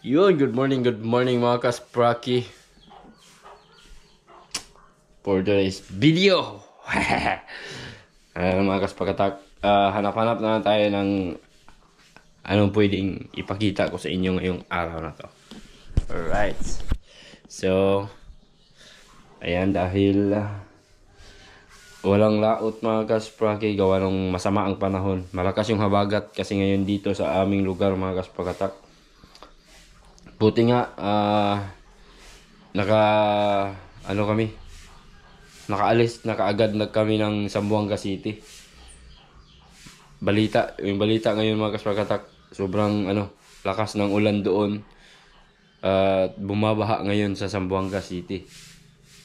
Yun, good morning mga kaspraki. For today's video. Mga kaspakatak, hanap-hanap na tayo ng anong pwedeng ipakita ko sa inyo ngayong araw na to. Alright. So, ayan, dahil walang laot mga kaspraki, gawa ng masama ang panahon. Malakas yung habagat kasi ngayon dito sa aming lugar mga kaspakatak. Buti nga, nakaalis na kaagad kami ng Zamboanga City. Yung balita ngayon mga kaspakatak, sobrang lakas ng ulan doon. Bumabaha ngayon sa Zamboanga City.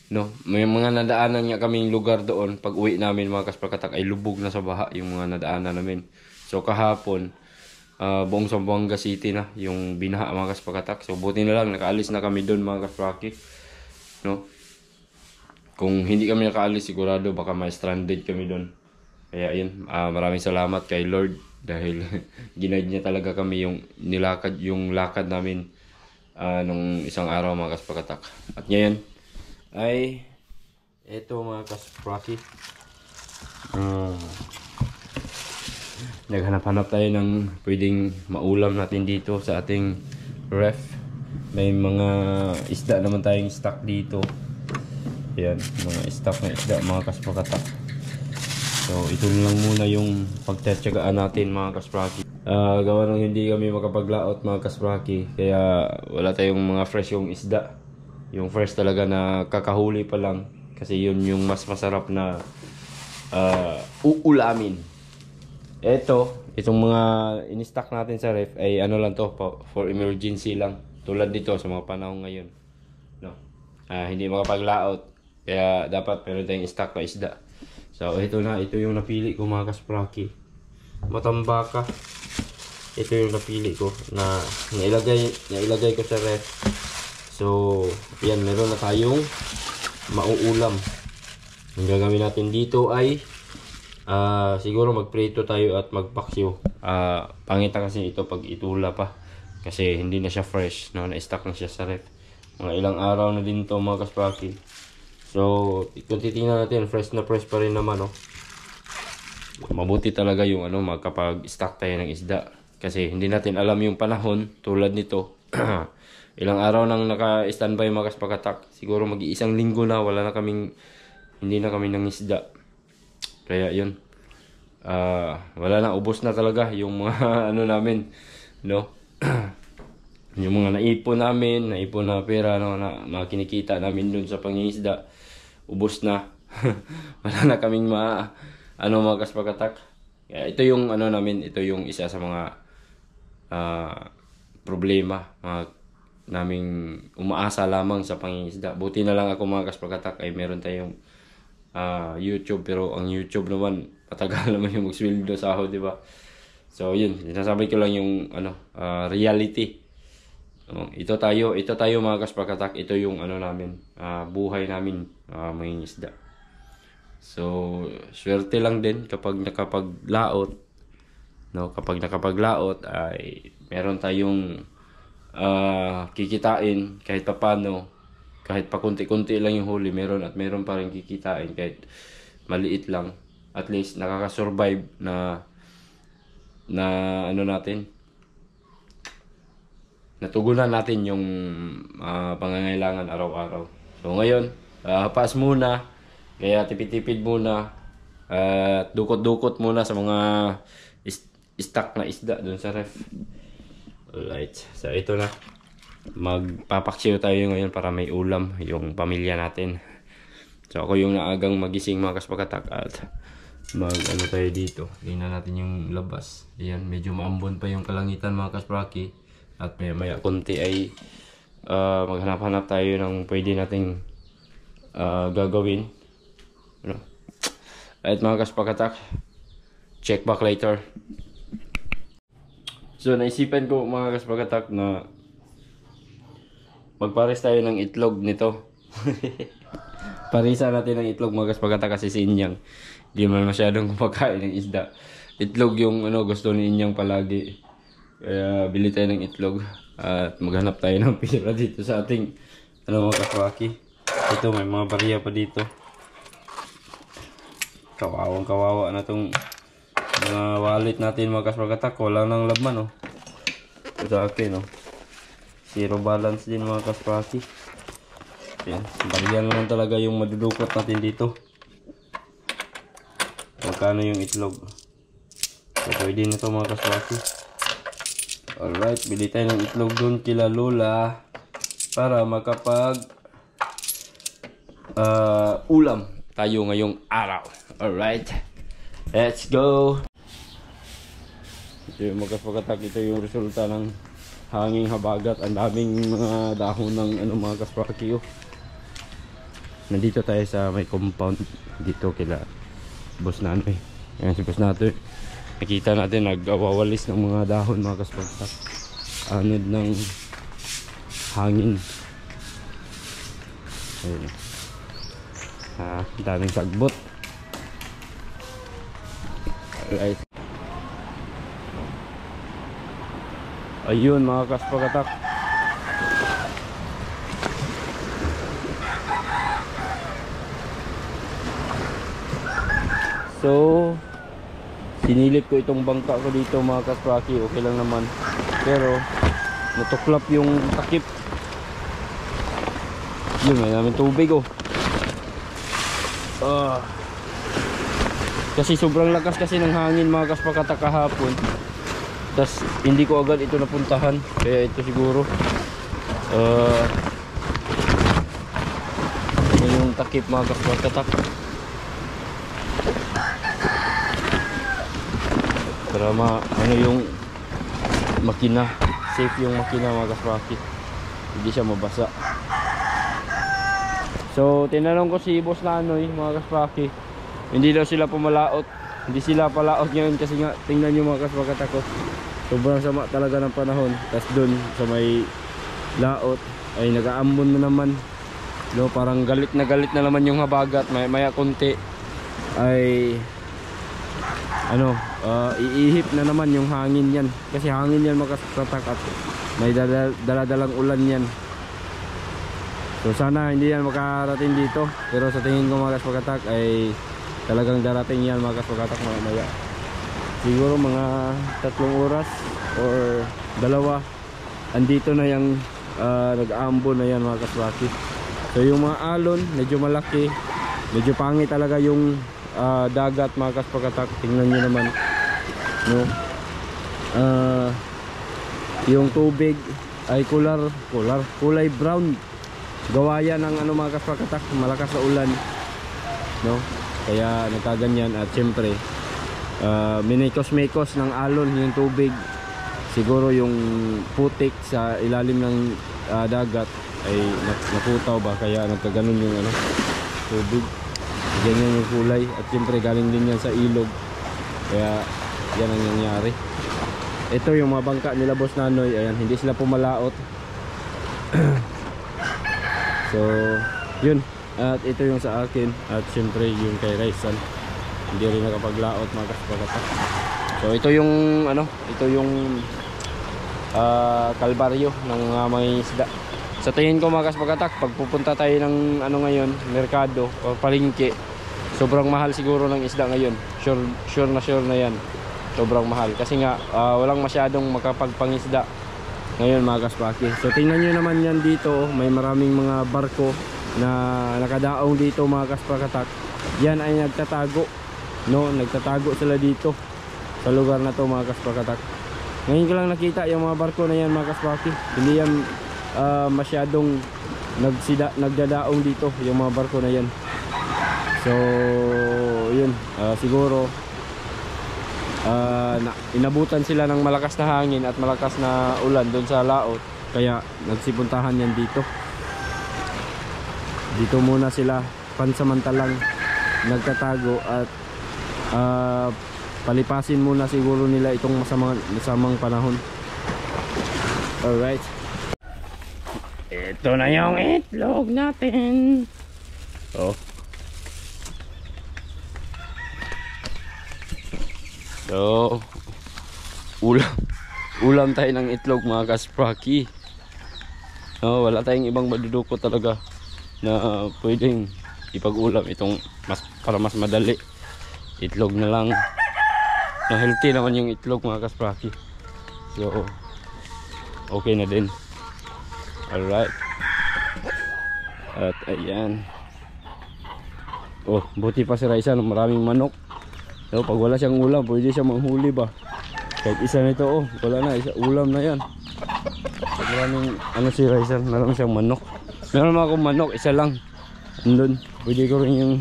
No, may mga nadaanan nga kaming lugar doon. Pag uwi namin mga kaspakatak ay lubog na sa baha yung mga nadaanan namin. So kahapon, buong Zamboanga City na yung binaha mga kaspakatak. So buti na lang nakaalis na kami doon mga kaspraki. No? Kung hindi kami nakaalis sigurado baka may stranded kami doon. Kaya yun, maraming salamat kay Lord dahil ginaid niya talaga kami yung lakad namin nung isang araw mga kaspakatak. At ngayon ay eto mga kaspraki. Naghanap-hanap tayo ng pwedeng maulam natin dito sa ating ref. May mga isda naman tayong stock dito. Ayan, mga stock na isda mga kaspakatak. So ito lang muna yung pagtatsagaan natin mga kaspraki. Gawa nung hindi kami makapaglaot mga kaspraki, kaya wala tayong mga fresh yung isda. Yung fresh talaga na kakahuli pa lang, kasi yun yung mas masarap na uulamin. Itong mga in-stock natin sa ref ay lang to for emergency lang. Tulad dito sa mga panahon ngayon. No? Hindi makapaglaot. Kaya dapat meron tayong stock na isda. So ito yung napili ko mga kaspraki. Matambaka. Ito yung napili ko na nailagay ko sa ref. So yan, meron na tayong mauulam. Ang gagawin natin dito ay siguro magprito tayo at magpaksyo. Pangita kasi ito pag itula pa, kasi hindi na siya fresh, no? Na-stock na siya sa ref. Mga ilang araw na din to mga kaspaki. So kung titingnan natin, fresh na fresh pa rin naman, no? Mabuti talaga yung magkapag-stock tayo ng isda, kasi hindi natin alam yung panahon. Tulad nito ilang araw nang naka-standby mga kaspakatak. Siguro mag-iisang linggo na hindi na kami ng isda. Kaya yun, wala na, ubos na talaga yung mga namin, no? Yung mga naipon na pera, no, na mga kinikita namin dun sa pangingisda, ubos na. Wala na kaming mga kaspakatak. Kaya ito yung ito yung isa sa mga problema naming umaasa lamang sa pangingisda. Buti na lang ako mga kaspakatak ay meron tayong YouTube, pero ang YouTube naman matagal naman yung magsweldo sahod, di ba? So yun, sinasabi ko lang yung reality. Ito tayo mga kaspakatak, ito yung namin, buhay namin, mga isda. So swerte lang din kapag nakapaglaot, no? Kapag nakapaglaot ay meron tayong kikitain kahit papaano. Kahit pa kunti-kunti lang yung huli, meron pa rin kikitain kahit maliit lang. At least nakaka-survive na natin. Natugunan natin yung pangangailangan araw-araw. So ngayon, paas muna. Kaya tipid-tipid muna. Dukot-dukot muna sa mga stock na isda dun sa ref. Alright, so ito na. Magpapaksiw tayo ngayon para may ulam yung pamilya natin. So ako yung naagang magising mga kaspakatak, at tayo dito. Tingnan natin yung labas. Ayan, medyo maambon pa yung kalangitan mga kaspraki. At maya konti ay maghanap-hanap tayo ng pwede nating gagawin. At mga kaspakatak, check back later. So naisipan ko mga kaspakatak na magpares tayo ng itlog nito. Parisa natin ng itlog mga kaspakatak, kasi si Inyang hindi man masyadong kumakain ng isda. Itlog yung gusto ni Inyang palagi. Kaya bili tayo ng itlog. At maghanap tayo ng pera dito sa ating mga kaswaki. Ito may mga barya pa dito. Kawawang kawawa na tong mga wallet natin mga kaswagatak. Wala nang laman Ito sa akin zero balance din mga kaswaki. Yan, barya naman talaga yung madudukot natin dito. Magkano yung itlog? So, pwede na ito mga kaswaki. Alright, bili tayo ng itlog doon kila Lola para makapag ulam tayo ngayong araw. Alright, let's go. Ito yung mga kaswagatak. Ito yung resulta ng hanging habagat. Ang daming mga dahon ng mga kaswaki. Nandito tayo sa may compound dito kila Boss Nanoy. Ayan si Boss Nanoy. Nakita natin nagwawalis ng mga dahon mga kaswagatak. Anod ng hangin. Ayun. Daming sagbot. Alright. Ayun mga kaswagatak. So sinilip ko itong bangka ko dito mga kaswaki. Okay lang naman. Pero natuklap yung takip. Yun, may namin tubig kasi sobrang lakas kasi ng hangin mga kaswagatak kahapon. Tas hindi ko agad ito napuntahan. Kaya ito siguro yung takip mga kaswagatak. Para yung makina, safe yung makina mga kaswaki, hindi siya mabasa. So tinanong ko si Boss Nanoy mga kaswaki, hindi daw sila pumalaot. Hindi sila palaot ngayon kasi nga tingnan nyo mga kaswagatak ko, sobrang sama talaga ng panahon. Tas dun sa may laot ay nag-aambon na naman, parang galit na naman yung habagat. Maya konti ay iihip na naman yung hangin yan. Kasi hangin yan mga kaswagatak at may daladalang ulan yan. So sana hindi yan makarating dito. Pero sa tingin ko mga kaswagatak ay talagang darating yan mga kaswagatak mamaya. Siguro mga 3 oras or 2 andito na yung nag-aambon na yan mga kaswaki. So yung mga alon medyo malaki, medyo pangit talaga yung dagat mga kaswagatak. Tingnan nyo naman yung tubig ay kulay brown. Gawayan ng mga kaswagatak, malakas sa ulan kaya nagkaganyan. At syempre minikos-mikos ng alon yung tubig. Siguro yung putik sa ilalim ng dagat ay naputaw ba, kaya nagkaganon yung tubig. Ganyan yung kulay. At syempre galing din yan sa ilog, kaya yan ang nangyari. Ito yung mga bangka nila Boss Nanoy. Ayan, hindi sila pumalaot. So yun. At ito yung sa akin. At syempre yung kay Raisan, hindi rin nakapaglaot mga kaswagatak. So ito yung ito yung kalbaryo ng may isda. Sa tingin ko mga kaswagatak, pag pupunta tayo ng ngayon, merkado o palengke, sobrang mahal siguro ng isda ngayon. Sure na yan. Sobrang mahal kasi nga walang masyadong makapagpangisda ngayon mga kaswaki. So tingnan nyo naman yan dito, may maraming mga barko na nakadaong dito mga kaswagatak. Yan ay nagtatago, nagtatago sila dito sa lugar na to mga kaswagatak. Ngayon ko lang nakita yung mga barko na yan mga kaswaki. Hindi yan masyadong nagdadaong dito yung mga barko na yan. So yun, siguro inabutan sila ng malakas na hangin at malakas na ulan doon sa laot, kaya nagsipuntahan yan dito muna sila pansamantalang nagtatago at palipasin muna siguro nila itong masamang panahon. Alright, ito na yung itlog natin. So Ulam tayo ng itlog mga kaspraki. No, wala tayong ibang maduduko talaga na pwedeng ipag-ulam itong para mas madali. Itlog na lang. No, healthy naman yung itlog mga kaspraki. So okay na din. Alright. At ayan. Oh, buti pa si Raisa ng maraming manok. So, pag wala siyang ulam, pwede siya manghuli ba? Kahit isa nito, oh, wala na, isa ulam na yan. Pag maraming, ano si Raisa, meron siyang manok. Meron naman akong manok, isa lang. Andun, pwede ko rin yung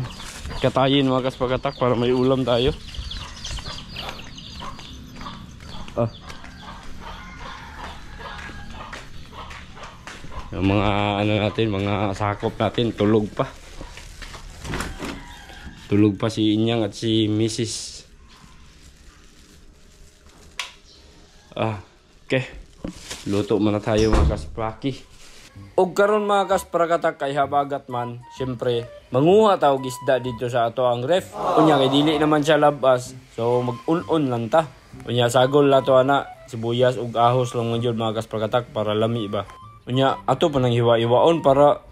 katayin mga kaspagatak para may ulam tayo. Ah. Yung mga ano natin, mga sakop natin, tulog pa. Tulog pa si Inyang at si Mrs. Okay. Luto muna tayo mga kaspraki. Og karon mga kasprakatak kay habagat man, syempre manguha taw isda dito sa ato ang ref. Unya kay dili naman siya labas. So mag-un-un lang ta. Unya sagol lato ana, sibuyas ug ahos lang man jud mga kasprakatak para lami ba. Unya ato pa nang hiwa-hiwaon para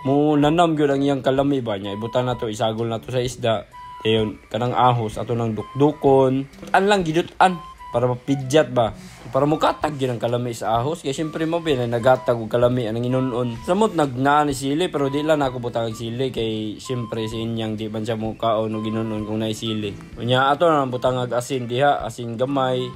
mo nanam gyud ang iyang kalami ba nya ibutan nato isagol nato sa isda ayon kanang ahos ato nang dukdukon an lang gidutan para mapidyat ba para mukatag gyud ang kalami sa ahos kay syempre mo bin nagatag og kalami anang inunon samot nagnaa ni sili pero di lang ako butang sili kay syempre si Inyang di man siya mukaon og inunon kung naay sili unya ato nang butang asin diha asin gamay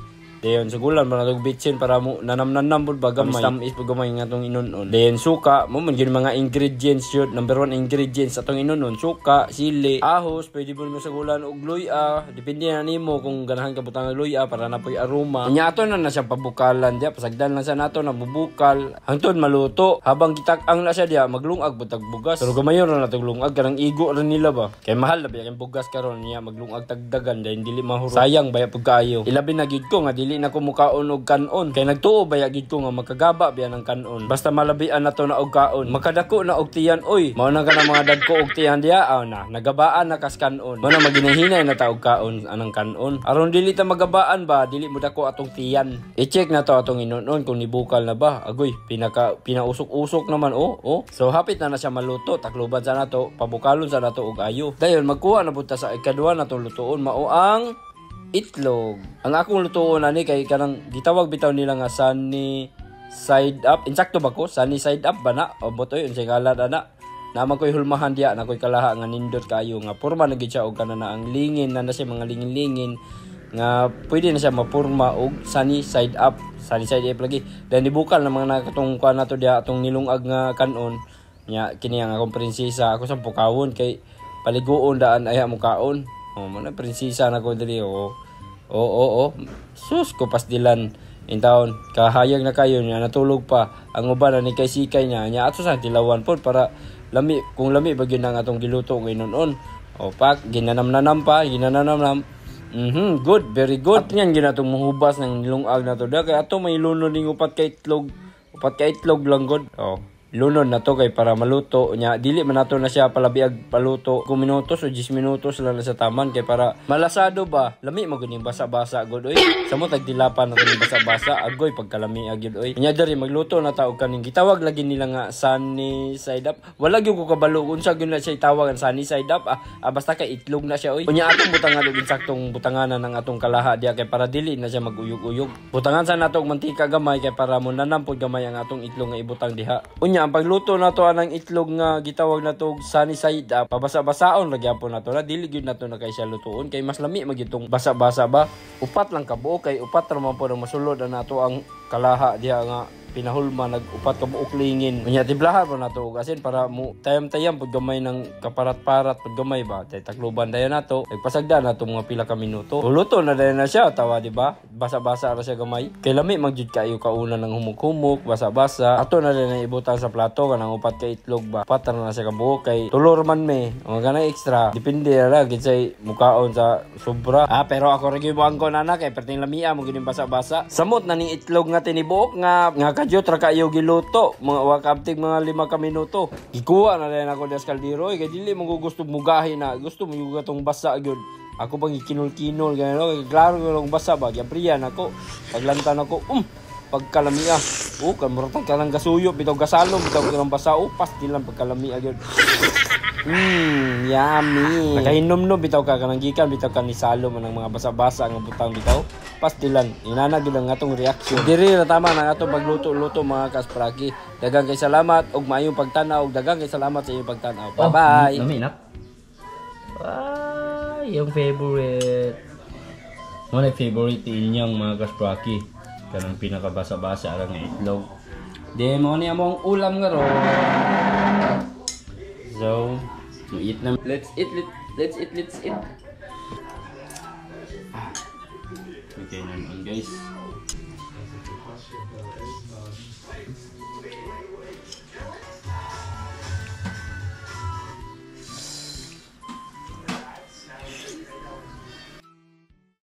dayon sugulan man natong bitsin para mo nanam-nanam pud ba gamay tamis pud gamay nga atong inunon. Dayon suka mo man gyud mga ingredients yun. Number 1 ingredients atong inunon suka, sili, ahos, pwede mo sugulan og luya. Depende na nimo kung ganahan ka butang og luya para napoy aroma. Nya ato na siya pabukalan dia pasagdan lang sa nato na bubukal hangtod maluto habang gitak-ang na siya dia maglungag butag bugas. Pero gamayon ra natong lungag kanang igo ra nila ba. Kay mahal na ba yung bugas karon niya maglungag tagdagan dayon dili mahuro. Sayang baya pud kaayo. Ilabi na gyud ko nga dili na ko mukaon og kanon kay nagtuo baya gid ko nga makagaba biya ng kanon basta malabian na to na og kaon makadako na og tiyan oy mao na kana mga dagko og tiyan diya na nagabaan na kas kanon mao na maginahinay na ta og kaon anang kanon aron dili ta magabaan ba dili mo dako atong tiyan i-check na to atong inunon kung nibukal na ba agoy pinausok-usok naman oh so hapit na siya maluto takloban sa nato pabukalon sa nato og ayo dayon magkuha na punta sa ikaduha natong lutoon mao ang itlog. Ang akong lutoon ani kay kanang gitawag bitaw nila nga sunny side up. Insakto ba ko? Sunny side up ba na? O botoy unsay ngalan ana? Naman ko'y hulmahan diya na ko'y kalaha nga nindot kayo nga porma na gid siya og kana na ang lingin na siya mga lingin-lingin nga pwede na siya mapurma og sunny side up. Sunny side up lagi. Dan dibukal na mga nakatong kuan nato diya atong nilungag nga kanon. Nya kini ang akong prinsesa ako sa pukawon kay paliguon daan aya mo kaon. Oh, mana prinsesa na ko diri sus ko pasdilan in taon kahayag na kayo niya natulog pa ang uban ni kay sikay niya ato sa tilawan pod para lami kung lami bagyo nang atong giluto ngayon pak ginanam good very good at yan ginatong muhubas ng nilungag na to da kay ato may lunod ning upat ka itlog lang god lunod na to kay para maluto nya dili man nato na siya palabiag paluto 5 minutos o 10 minutos lang sa taman kay para malasado ba lami maguni basa-basa gud oy samot tagdilapan nato ni basa-basa agoy pagkalami agid oy nya diri magluto na ta og kaning gitawag lagi nila nga sunny side up wala gyud ko kabalo unsa gyud na siya tawagan sunny side up basta kay itlog na siya oy unya atong butangan og insaktong butanganan ng atong kalaha diya kay para dili na siya maguyog-uyog butangan sa nato og mantika gamay kay para mo nanampod gamay ang atong itlog nga ibutang diha unya ang pagluto nato anang itlog nga gitawag nato sunny side up pabasa-basaon lagi apon nato na dili gyud nato na kay siya lutuon kay mas lami magitong basa-basa ba upat lang kabuo kay upat ra man po ang masulod na nato ang kalaha diha nga pinahulma nag-upat ka buok lingin unya tiblahan po nato og asin para mo tayam-tayam pud gamay ng kaparat-parat pud gamay ba tay takloban dayon nato nagpasagda nato mga pila ka minuto luto na dayon na siya tawa di ba basa-basa ra siya gamay kay lami magjud kayo kauna ng humuk-humuk basa-basa ato na dayon ibutang sa plato kanang upat ka itlog ba upat na siya ka buok kay tulor man me o ganang extra depende ra gid say mukaon sa sobra pero ako ra gyud bangko nana kay perting lamia mo gid basa-basa samot na ning itlog nga tinibuok nga kadyot ra kayo giluto mga wakaptig mga 5 ka minuto gikuha na rin ako des kaldero kay dili mo gusto mugahi na gusto mo yung gatong basa gyud Ako pang ikinol-kinol gano'n, klaro ko basa ba, giapriyan ako. Paglantan ako, pagkalamia. Kamuratan ka lang gasuyo, bitaw gasalom, bitaw ka lang basa, pasti lang pagkalamia gyud. Yummy. Nakahinom no, bitaw ka kanang gikan, bitaw ka ni salom ang mga basa-basa nga butang bitaw. Pasti lang, inana gyud ang atong reaction. Diri na tama na atong pagluto-luto mga kaspraki. Daghang kay salamat og maayong pagtan-aw, daghang kay salamat sa inyong pagtan-aw. Bye-bye. Naminak. Yung favorite. Mo na favorite inyong mga kaspraki. Kanang pinakabasa-basa lang nga itlog. Di mo ni among ulam nga ron. So, eat na. Let's eat. Okay naman guys.